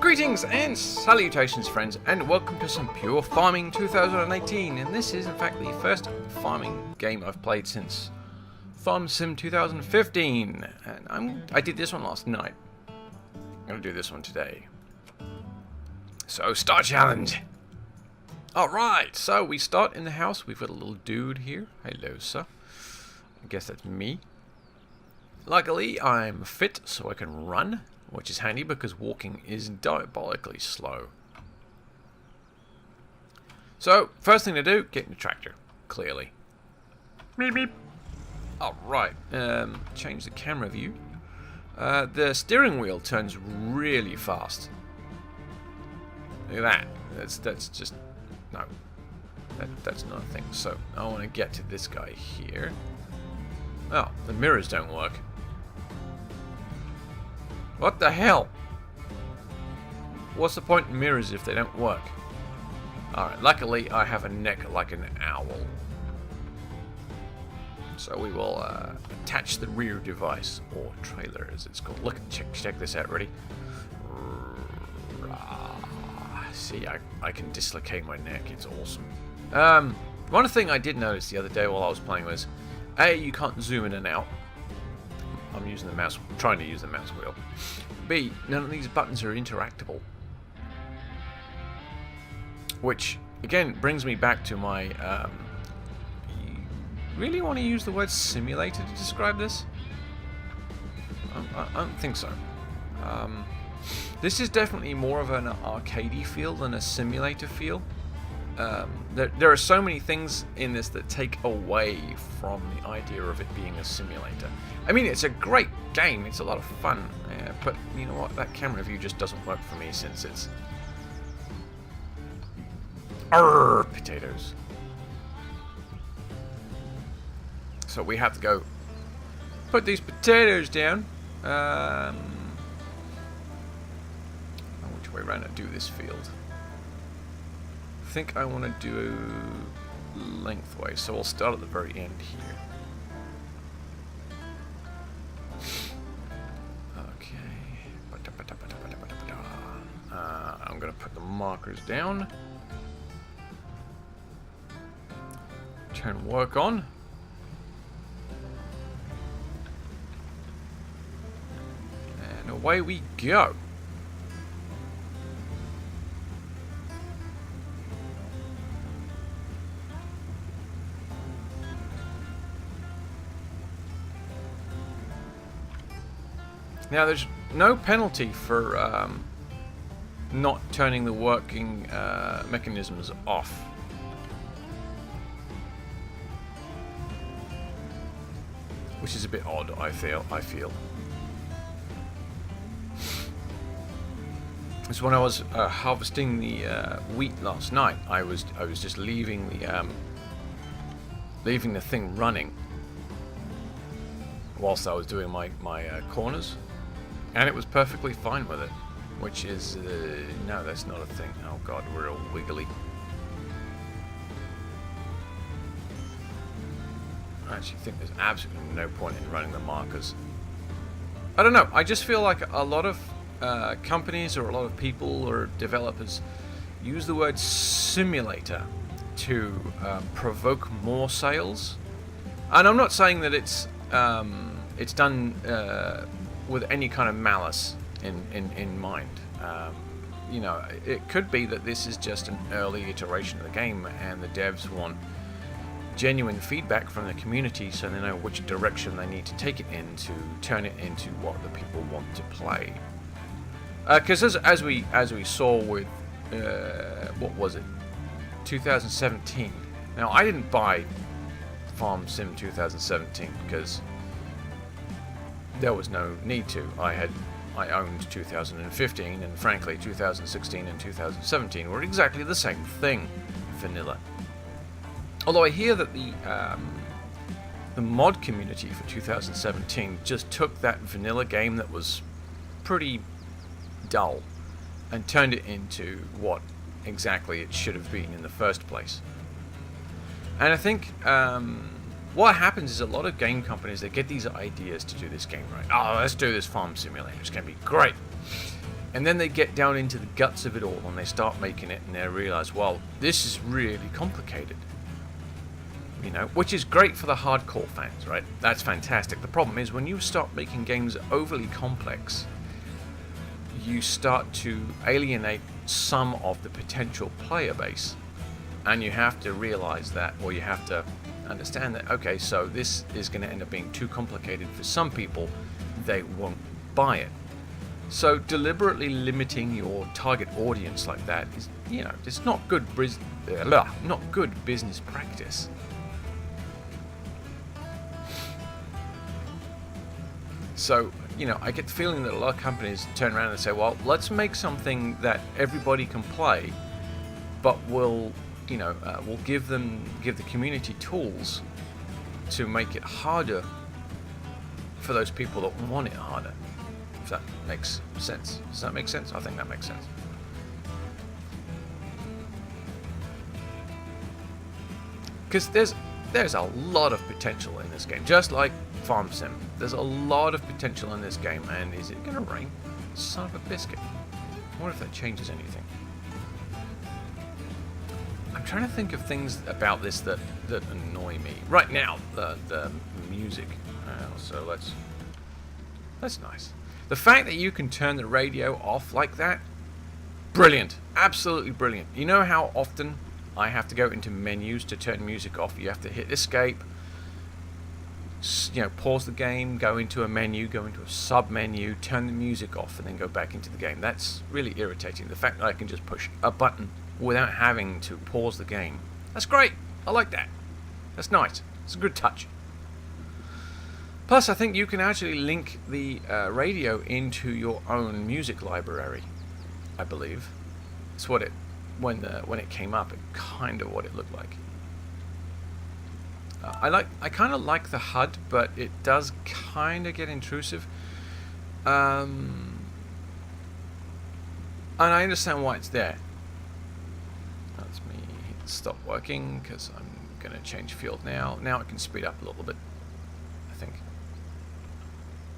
Greetings and salutations, friends, and welcome to some pure farming 2018. And this is, in fact, the first farming game I've played since Farm Sim 2015. And I did this one last night. I'm going to do this one today. So, start challenge. Alright, so we start in the house. We've got a little dude here. Hello, sir. I guess that's me. Luckily, I'm fit, so I can run, which is handy because walking is diabolically slow. So, first thing to do, get in the tractor, clearly. Beep beep. Alright, change the camera view. The steering wheel turns really fast. Look at that. That's just... no. That's not a thing. So, I want to get to this guy here. Oh, the mirrors don't work. What the hell? What's the point in mirrors if they don't work? Alright, luckily I have a neck like an owl. So we will attach the rear device, or trailer as it's called. Look, check this out, ready? See, I can dislocate my neck, it's awesome. One thing I did notice the other day while I was playing was, A, you can't zoom in and out. I'm using the mouse, trying to use the mouse wheel. B, none of these buttons are interactable. Which, again, brings me back to my, you really want to use the word simulator to describe this? I don't think so. This is definitely more of an arcadey feel than a simulator feel. There are so many things in this that take away from the idea of it being a simulator. I mean, it's a great game, it's a lot of fun, but you know what, that camera view just doesn't work for me since it's... potatoes. So we have to go put these potatoes down. Which way around to do this field? I think I want to do lengthways, so we'll start at the very end here. Okay. I'm going to put the markers down. Turn work on. And away we go. Now, there's no penalty for not turning the working mechanisms off. Which is a bit odd, I feel. So when I was harvesting the wheat last night, I was just leaving the thing running whilst I was doing my corners. And it was perfectly fine with it, which is, no, that's not a thing. Oh god, we're all wiggly. I actually think there's absolutely no point in running the markers. I don't know, I just feel like a lot of companies or a lot of people or developers use the word simulator to provoke more sales. And I'm not saying that it's done with any kind of malice in mind. You know, it could be that this is just an early iteration of the game and the devs want genuine feedback from the community so they know which direction they need to take it in to turn it into what the people want to play. Because as we saw with what was it, 2017. Now, I didn't buy Farm Sim 2017 because there was no need to. I owned 2015, and frankly 2016 and 2017 were exactly the same thing, vanilla. Although I hear that the mod community for 2017 just took that vanilla game that was pretty dull and turned it into what exactly it should have been in the first place. And I think what happens is a lot of game companies, they get these ideas to do this game right. Oh, let's do this farm simulator. It's going to be great. And then they get down into the guts of it all and they start making it and they realize, well, this is really complicated. You know, which is great for the hardcore fans, right? That's fantastic. The problem is when you start making games overly complex, you start to alienate some of the potential player base. And you have to realize that, or you have to understand that, okay, so this is going to end up being too complicated for some people. They won't buy it. So deliberately limiting your target audience like that is, you know, it's not good business practice. So, you know, I get the feeling that a lot of companies turn around and say, well, let's make something that everybody can play, but we'll, you know, we'll give the community tools to make it harder for those people that want it harder. If that makes sense. Does that make sense? I think that makes sense. Because there's a lot of potential in this game, just like Farm Sim. There's a lot of potential in this game, and is it going to rain? Son of a biscuit. I wonder if that changes anything. I'm trying to think of things about this that annoy me. Right now, the music. So that's nice. The fact that you can turn the radio off like that, brilliant. Absolutely brilliant. You know how often I have to go into menus to turn music off? You have to hit escape, you know, pause the game, go into a menu, go into a sub-menu, turn the music off, and then go back into the game. That's really irritating. The fact that I can just push a button without having to pause the game. That's great. I like that. That's nice. It's a good touch. Plus, I think you can actually link the radio into your own music library, I believe. That's what it, when it came up, it kind of what it looked like. I kind of like the HUD, but it does kind of get intrusive. And I understand why it's there. That's me stop working because I'm going to change field now. Now it can speed up a little bit, I think.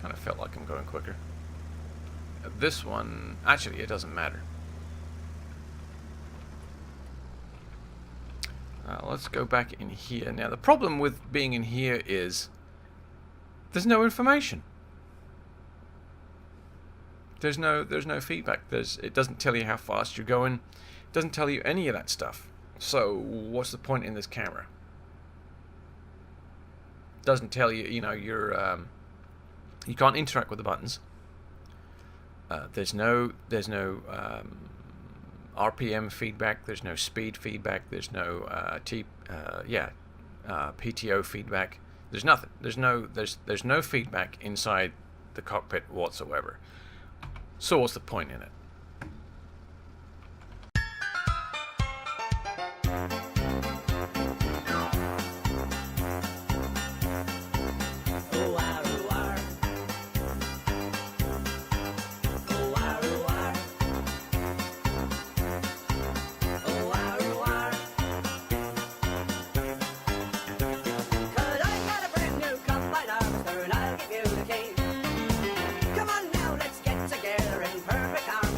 Kind of felt like I'm going quicker. This one, actually, it doesn't matter. Let's go back in here. Now, the problem with being in here is there's no information. There's no feedback. It doesn't tell you how fast you're going. It doesn't tell you any of that stuff. So, what's the point in this camera? It doesn't tell you, you know, you can't interact with the buttons. There's no RPM feedback. There's no speed feedback. There's no PTO feedback. There's nothing. There's no feedback inside the cockpit whatsoever. So what's the point in it? Come on now, let's get together in perfect harmony.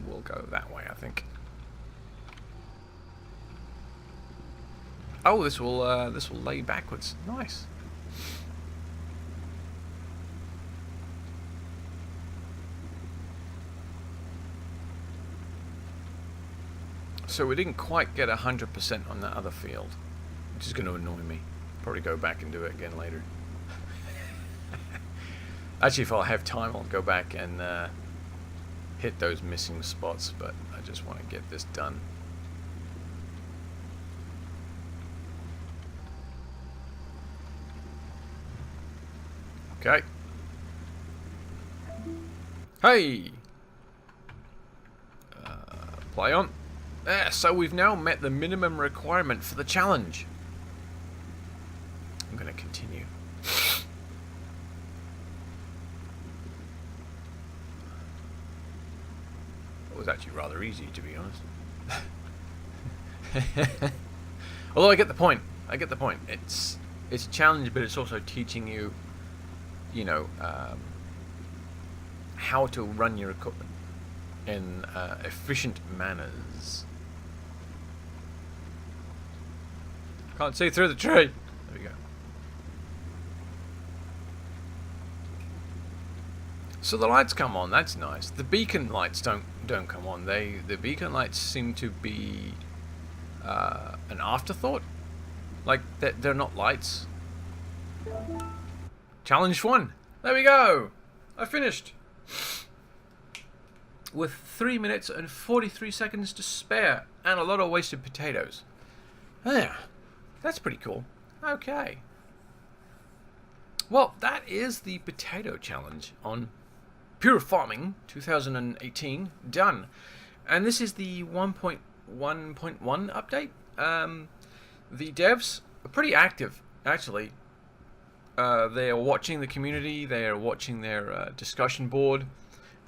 We'll go that way, I think. Oh, this will lay backwards. Nice. So we didn't quite get 100% on that other field, which is going to annoy me. Probably go back and do it again later. Actually, if I have time, I'll go back and hit those missing spots, but I just want to get this done. Okay. Hey! Play on. So we've now met the minimum requirement for the challenge. I'm going to continue. It was actually rather easy, to be honest. Although I get the point. I get the point. It's a challenge, but it's also teaching you, you know, how to run your equipment in efficient manners. Can't see through the tree. There we go. So the lights come on. That's nice. The beacon lights don't come on. The beacon lights seem to be an afterthought. Like they're not lights. Challenge 1. There we go. I finished. With 3 minutes and 43 seconds to spare and a lot of wasted potatoes. Yeah, that's pretty cool. Okay. Well, that is the potato challenge on Pure Farming 2018 done. And this is the 1.1.1 update. The devs are pretty active, actually. They are watching the community, they are watching their discussion board,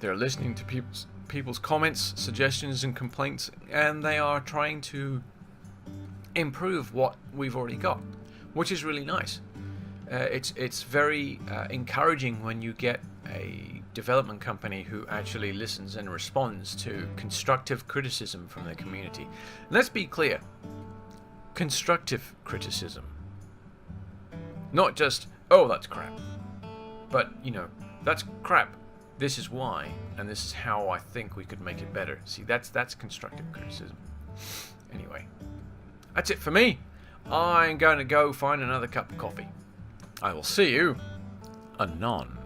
they're listening to people's comments, suggestions and complaints, and they are trying to improve what we've already got, which is really nice. It's very encouraging when you get a development company who actually listens and responds to constructive criticism from the community. Let's be clear, constructive criticism. Not just, oh, that's crap. But, you know, that's crap. This is why, and this is how I think we could make it better. See, that's constructive criticism. Anyway, that's it for me. I'm going to go find another cup of coffee. I will see you anon.